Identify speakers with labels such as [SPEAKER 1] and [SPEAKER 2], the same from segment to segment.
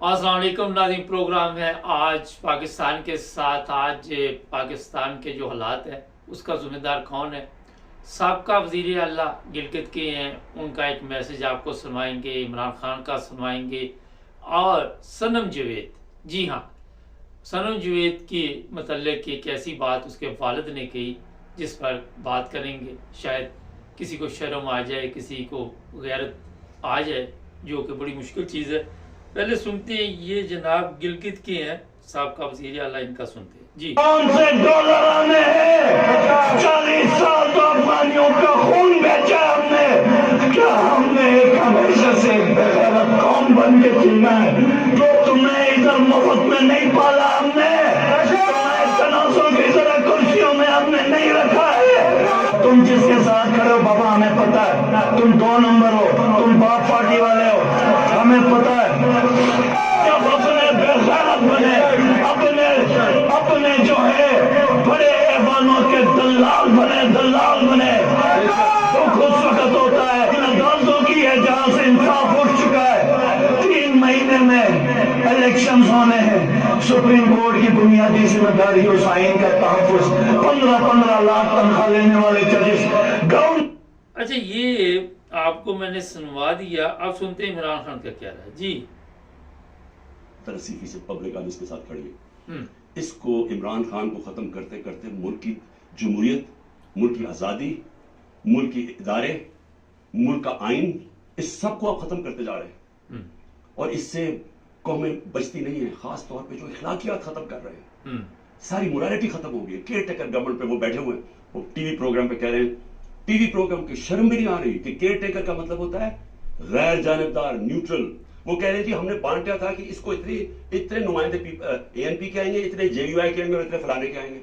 [SPEAKER 1] अस्सलाम वालेकुम नाज़रीन। प्रोग्राम है आज पाकिस्तान के साथ। आज पाकिस्तान के जो हालात है उसका ज़िम्मेदार कौन है? साबका वज़ीर आला गिलगित के हैं, उनका एक मैसेज आपको सुनवाएंगे, इमरान खान का सुनवाएंगे और सनम जवेद, जी हाँ, सनम जवेद के मतलब कि एक ऐसी बात उसके वालिद ने कही जिस पर बात करेंगे। शायद किसी को शर्म आ जाए, किसी को गैरत आ जाए, जो कि बड़ी मुश्किल चीज़ है। पहले सुनते हैं, ये जनाब गिलगित के हैं, साहब का वज़ीर आला, इनका सुनते हैं जी।
[SPEAKER 2] कौन से डॉलर आने हैं? 40 साल तो अफगानियों का खून बेचा हमने। क्या हमने एक हमेशा से बेगैरत कौम बन के जीना है? जो तुम्हें इधर मुफ्त में नहीं पाला हमने, तुम्हें तनासों की तरह कुर्सियों में हमने नहीं रखा है। तुम जिसके साथ खड़े हो बाबा, हमें पता है तुम 2 नंबर हो, तुम बाप पार्टी वाले हो, हमें पता है। जब अपने बेगैरत बने, अपने जो है बड़े ऐवानों के दलाल बने तो खुद वक्त होता है। इन अदालतों की है जहां से इंसाफ उठ चुका है। 3 महीने में इलेक्शन होने हैं। सुप्रीम कोर्ट की बुनियादी जिम्मेदारी उस आइन का तहफ़्फ़ुज़। 15 लाख तनख्वाह लेने वाले जजेस ग्राउंड।
[SPEAKER 1] अच्छा, ये आपको मैंने सुनवा दिया, अब सुनते हैं इमरान खान का क्या रहा जी।
[SPEAKER 3] 80% पब्लिक आज इसके साथ खड़ी है।
[SPEAKER 1] हम्म।
[SPEAKER 3] इसको इमरान खान को खत्म करते करते मुल्क की जमहूरियत, मुल्क की आज़ादी, मुल्क के इदारे, मुल्क का आइन, इस सब को आप खत्म करते जा रहे हैं। और इससे कौमें बचती नहीं है। खास तौर पे जो इखलाकियात खत्म कर रहे हैं, सारी मोरालिटी खत्म हो गई है। केयर टेकर गवर्नमेंट पे वो बैठे हुए हैं, वो टीवी प्रोग्राम पे कह रहे हैं, टीवी प्रोग्राम की शर्म भी नहीं आ रही कि केयर टेकर का मतलब होता है गैर जानिबदार, न्यूट्रल। वो कह रहे थे हमने बांटा था कि इसको इतने नुमाइंदे एएनपी के आएंगे, इतने जेयूआई के आएंगे और इतने फलाने के आएंगे।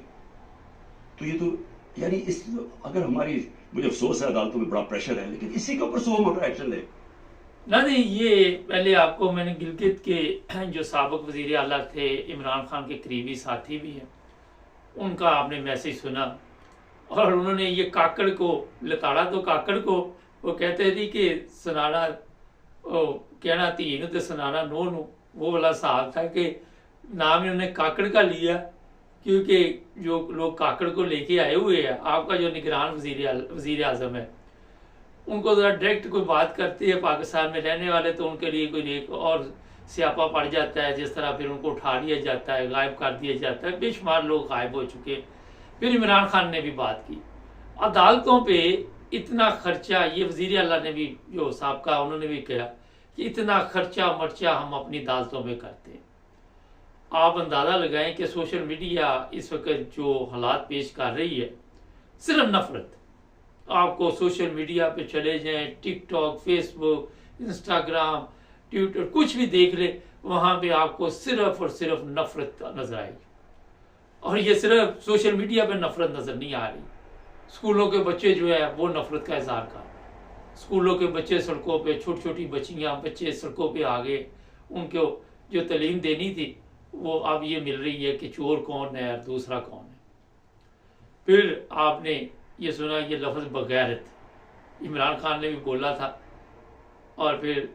[SPEAKER 3] तो ये तो यानी इस अगर हमारी, मुझे अफसोस है अदालतों में बड़ा प्रेशर है, लेकिन इसी के ऊपर सो मोटा एक्शन ले
[SPEAKER 1] नहीं, ये पहले आपको मैंने गिलगित के जो साबिक वज़ीर आला थे, इमरान खान के करीबी साथी भी हैं, उनका आपने मैसेज सुना और उन्होंने ये काकड़ को लताड़ा, तो काकड़ को वो कहते थे कि सुनाना कहना तीन तो सुनाना नो नो, वो वाला साहब था कि नाम इन्होंने काकड़ का लिया क्योंकि जो लोग काकड़ को लेके आए हुए हैं, आपका जो निगरान वज़ीर आज़म है, उनको ज़रा डायरेक्ट कोई बात करती है पाकिस्तान में रहने वाले, तो उनके लिए कोई एक और स्यापा पड़ जाता है, जिस तरह फिर उनको उठा लिया जाता है, गायब कर दिया जाता है। बेशुमार लोग गायब हो चुके। फिर इमरान खान ने भी बात की, अदालतों पे इतना खर्चा, ये वज़ीर आला ने भी जो साहब उन्होंने भी कहा कि इतना खर्चा मर्चा हम अपनी अदालतों में करते हैं। आप अंदाज़ा लगाएं कि सोशल मीडिया इस वक्त जो हालात पेश कर रही है, सिर्फ नफरत। आपको सोशल मीडिया पे चले जाएं, टिकटॉक, फेसबुक, इंस्टाग्राम, ट्विटर, कुछ भी देख ले, वहाँ पे आपको सिर्फ और सिर्फ नफरत नजर आएगी। और ये सिर्फ सोशल मीडिया पे नफरत नजर नहीं आ रही, स्कूलों के बच्चे जो है वो नफरत का इजहार कर रहे हैं। स्कूलों के बच्चे सड़कों पे, छोटी छोटी बच्चियाँ बच्चे सड़कों पे आ गए, उनको जो तालीम देनी थी वो अब ये मिल रही है कि चोर कौन है और दूसरा कौन है। फिर आपने ये सुना, ये लफ्ज़ बगैरत, इमरान खान ने भी बोला था और फिर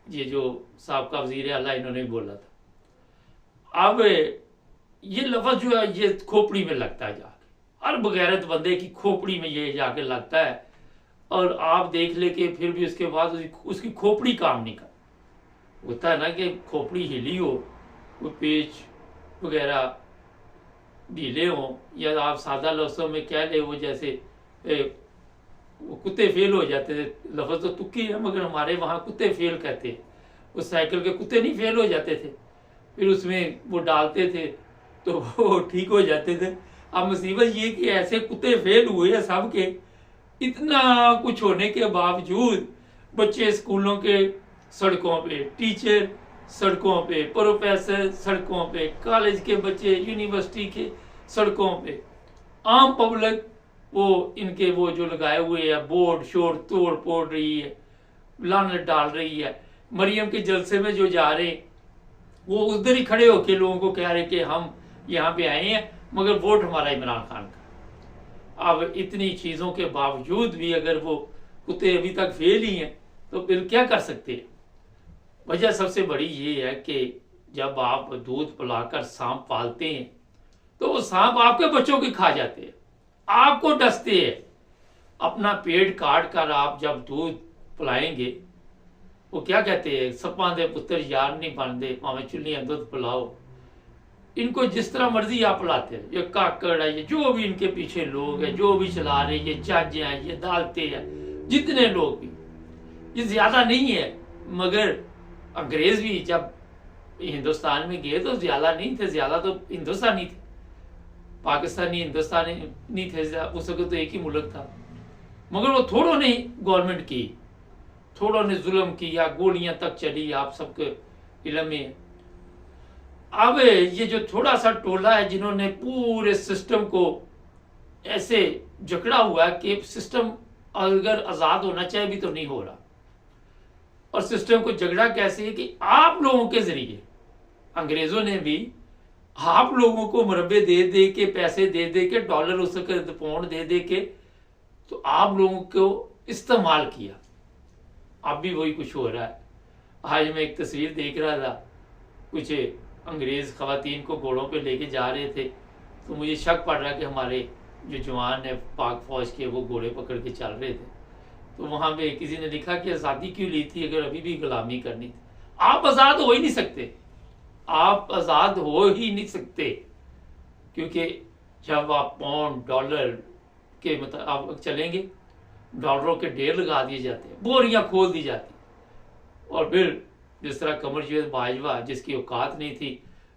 [SPEAKER 1] ये जो साबका वज़ीर आला इन्होंने भी बोला था। अब ये लफ्ज़ जो है ये खोपड़ी में लगता है जाके, हर बगैरत बंदे की खोपड़ी में ये जाके लगता है। और आप देख ले कि फिर भी उसके बाद उसकी खोपड़ी काम नहीं कर। होता है ना कि खोपड़ी हिली हो, वो पेच वगैरह ढीले हों, या आप सादा लफ्ज़ों में कह ले वो जैसे वो कुत्ते फेल हो जाते थे। लफ्ज़ तो तुक्की है मगर हमारे वहाँ कुत्ते फेल कहते हैं। उस साइकिल के कुत्ते नहीं फेल हो जाते थे, फिर उसमें वो डालते थे तो वो ठीक हो जाते थे। अब मुसीबत ये कि ऐसे कुत्ते फेल हुए हैं सब के, इतना कुछ होने के बावजूद बच्चे स्कूलों के सड़कों पे, टीचर सड़कों पे, प्रोफेसर सड़कों पे, कॉलेज के बच्चे यूनिवर्सिटी के सड़कों पे, आम पब्लिक वो इनके वो जो लगाए हुए है बोर्ड शोर तोड़ फोड़ रही है, लानत डाल रही है। मरियम के जलसे में जो जा रहे वो उधर ही खड़े होके लोगों को कह रहे कि हम यहाँ पे आए हैं मगर वोट हमारा इमरान खान का। अब इतनी चीज़ों के बावजूद भी अगर वो कुत्ते अभी तक फेल ही हैं तो फिर क्या कर सकते हैं। वजह सबसे बड़ी ये है कि जब आप दूध पिलाकर सांप पालते हैं तो वो सांप आपके बच्चों की खा जाते हैं, आपको डसते हैं। अपना पेट काट कर आप जब दूध पिलाएंगे, वो क्या कहते हैं, सपा दे पुत्र यार नहीं बनते, भावें चुल्लियां दूध पिलाओ। इनको जिस तरह मर्जी आप पिलाते हैं, ये काकड़ है, ये जो भी इनके पीछे लोग हैं, जो भी चला रहे, ये जज हैं, ये अदालतें हैं, जितने लोग भी, ये ज्यादा नहीं है। मगर अंग्रेज भी जब हिंदुस्तान में गए तो ज्यादा नहीं थे, ज्यादा तो हिंदुस्तानी थे, पाकिस्तानी हिंदुस्तानी नहीं थे, उस वक्त तो एक ही मुल्क था। मगर वो थोड़ों ने गवर्नमेंट की, थोड़ों ने जुल्म किया, गोलियां तक चली, आप सबके इल्म में है। अब ये जो थोड़ा सा टोला है जिन्होंने पूरे सिस्टम को ऐसे जकड़ा हुआ है कि सिस्टम अगर आजाद होना चाहिए भी तो नहीं हो रहा। और सिस्टम को झगड़ा कैसे है कि आप लोगों के जरिए अंग्रेजों ने भी आप लोगों को मुरब्बे दे दे के, पैसे दे दे के, डॉलर उस पाउंड दे दे के, तो आप लोगों को इस्तेमाल किया। अब भी वही कुछ हो रहा है। आज मैं एक तस्वीर देख रहा था, कुछ अंग्रेज खवातीन को घोड़ों पे लेके जा रहे थे, तो मुझे शक पड़ रहा कि हमारे जो जवान है पाक फौज के वो घोड़े पकड़ के चल रहे थे। तो वहां पे किसी ने लिखा कि आज़ादी क्यों ली थी अगर अभी भी गुलामी करनी थी। आप आज़ाद हो ही नहीं सकते, आप आज़ाद हो ही नहीं सकते, क्योंकि जब आप पाउंड डॉलर के मतलब आप चलेंगे, डॉलरों के ढेर लगा दिए जाते हैं, बोरियां खोल दी जाती, और फिर जिस तरह कमर जावेद बाजवा जिसकी औकात नहीं थी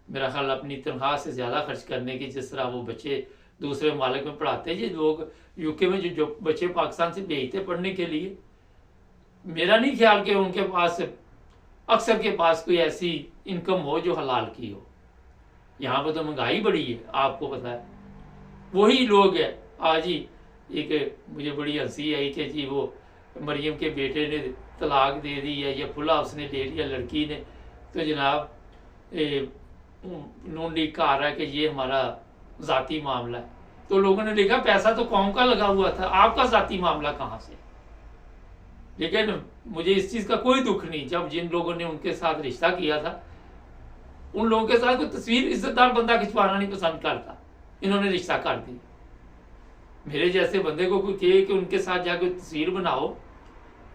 [SPEAKER 1] मेरा ख्याल अपनी तनख्वाह से ज़्यादा खर्च करने की, जिस तरह वो बच्चे दूसरे ममालिक में पढ़ाते हैं, लोग यूके में जो बच्चे पाकिस्तान से भेजते पढ़ने के लिए, मेरा नहीं ख्याल कि उनके पास अक्सर के पास कोई ऐसी इनकम हो जो हलाल की हो। यहाँ पर तो महंगाई बड़ी है, आपको पता है। वही लोग हैं आज ही, एक मुझे बड़ी हंसी आई कि जी वो मरियम के बेटे ने तलाक दे दी है या खुला उसने ले लिया लड़की ने, तो जनाब नून लीग का आ रहा है कि ये हमारा जाती मामला है। तो लोगों ने लिखा पैसा तो कौम का लगा हुआ था, आपका जाती मामला कहाँ से। लेकिन मुझे इस चीज का कोई दुख नहीं, जब जिन लोगों ने उनके साथ रिश्ता किया था उन लोगों के साथ कोई तस्वीर इज्जतदार बंदा खिंचवाना नहीं पसंद करता, इन्होंने रिश्ता कर दी। मेरे जैसे बंदे को कोई कहे कि उनके साथ जाकर तस्वीर बनाओ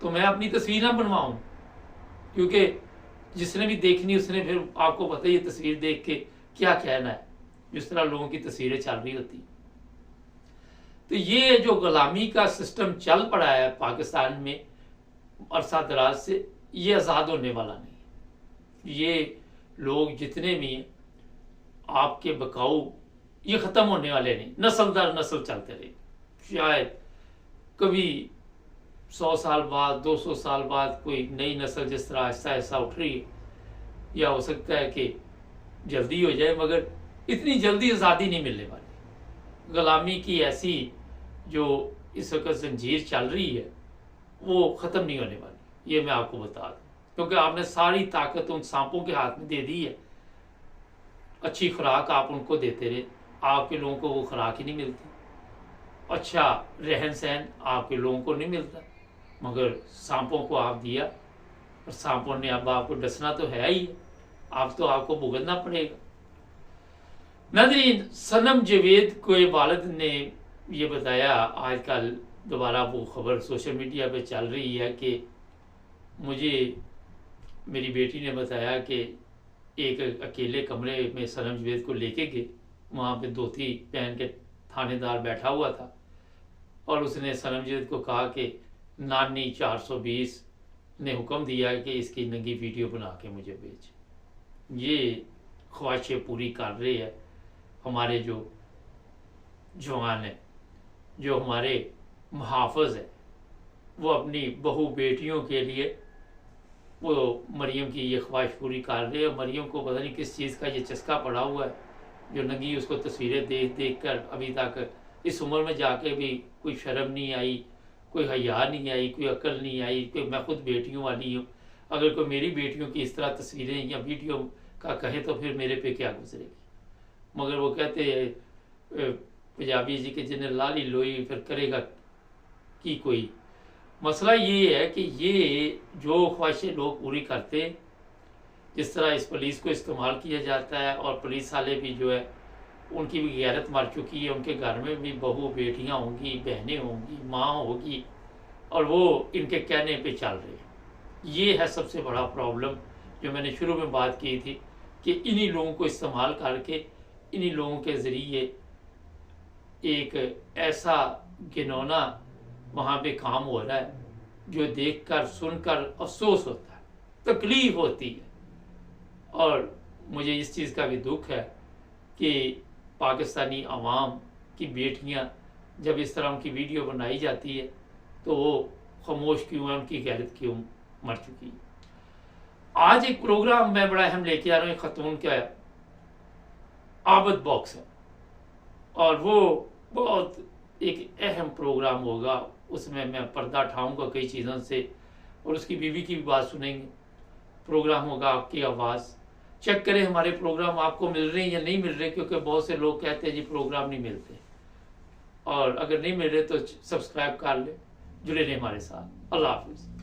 [SPEAKER 1] तो मैं अपनी तस्वीर ना बनवाऊं, क्योंकि जिसने भी देखनी उसने फिर आपको पता है ये तस्वीर देख के क्या कहना है, जिस तरह लोगों की तस्वीरें चल रही होती। तो ये जो गुलामी का सिस्टम चल पड़ा है पाकिस्तान में अरसा दराज से, ये आज़ाद होने वाला नहीं। ये लोग जितने भी हैं आपके बकाऊ, ये ख़त्म होने वाले नहीं, नस्ल दर नस्ल चलते रहे। शायद कभी 100 साल बाद 200 साल बाद कोई नई नस्ल जिस तरह आहिस्ता आहिस्ता उठ रही है, या हो सकता है कि जल्दी हो जाए, मगर इतनी जल्दी आज़ादी नहीं मिलने वाली। गुलामी की ऐसी जो इस वक्त जंजीर चल रही है वो ख़त्म नहीं होने वाली, ये मैं आपको बता दूँ, क्योंकि आपने सारी ताकत उन सांपों के हाथ में दे दी है। अच्छी खुराक आप उनको देते रहे, आपके लोगों को वो खुराक ही नहीं मिलती। अच्छा रहन सहन आपके लोगों को नहीं मिलता, मगर सांपों को आप दिया, और सांपों ने अब आपको डसना तो है ही, आप तो आपको भुगतना पड़ेगा। नाज़रीन, सनम जावेद को वालिद ने ये बताया, आजकल दोबारा वो खबर सोशल मीडिया पे चल रही है कि मुझे मेरी बेटी ने बताया कि एक अकेले कमरे में सनम जावेद को लेके गए, वहाँ पे धोती पहन के थानेदार बैठा हुआ था, और उसने सनम जावेद को कहा कि नानी 420 ने हुक्म दिया कि इसकी नंगी वीडियो बना के मुझे भेज। ये ख्वाहिशें पूरी कर रहे हैं हमारे जो जवान हैं, जो हमारे मुहाफ़िज़ हैं, वो अपनी बहू बेटियों के लिए वो मरियम की ये ख्वाहिश पूरी कर रहे हैं। मरियम को पता नहीं किस चीज़ का ये चस्का पड़ा हुआ है, जो नंगी उसको तस्वीरें देख देख कर अभी तक इस उम्र में जाके भी कोई शर्म नहीं आई, कोई हया नहीं आई, कोई अक्ल नहीं आई। कोई मैं खुद बेटियों वाली हूँ, अगर कोई मेरी बेटियों की इस तरह तस्वीरें या वीडियो का कहे तो फिर मेरे पे क्या गुजरेगी। मगर वो कहते हैं पंजाबी जी के जिन्हें लाली लोई फिर करेगा कि कोई। मसला ये है कि ये जो ख्वाहिशें लोग पूरी करते जिस तरह इस पुलिस को इस्तेमाल किया जाता है, और पुलिस वाले भी जो है उनकी भी गैरत मर चुकी है, उनके घर में भी बहू बेटियां होंगी, बहनें होंगी, माँ होगी, और वो इनके कहने पे चल रहे हैं। ये है सबसे बड़ा प्रॉब्लम जो मैंने शुरू में बात की थी कि इन्हीं लोगों को इस्तेमाल करके इन्हीं लोगों के ज़रिए एक ऐसा घिनौना वहाँ पे काम हो रहा है जो देखकर सुनकर अफसोस होता है, तकलीफ होती है। और मुझे इस चीज़ का भी दुख है कि पाकिस्तानी अवाम की बेटियां जब इस तरह उनकी वीडियो बनाई जाती है तो वो खामोश क्यों है, उनकी गैरत क्यों मर चुकी है। आज एक प्रोग्राम मैं बड़ा अहम लेके आ रहा हूँ, खतून का आबद बॉक्स है, और वो बहुत एक अहम प्रोग्राम होगा। उसमें मैं पर्दा उठाऊंगा कई चीज़ों से, और उसकी बीवी की भी बात सुनेंगे। प्रोग्राम होगा आपकी आवाज़। चेक करें हमारे प्रोग्राम आपको मिल रहे हैं या नहीं मिल रहे, क्योंकि बहुत से लोग कहते हैं जी प्रोग्राम नहीं मिलते, और अगर नहीं मिल रहे तो सब्सक्राइब कर लें, जुड़े रहें हमारे साथ। अल्लाह हाफिज़।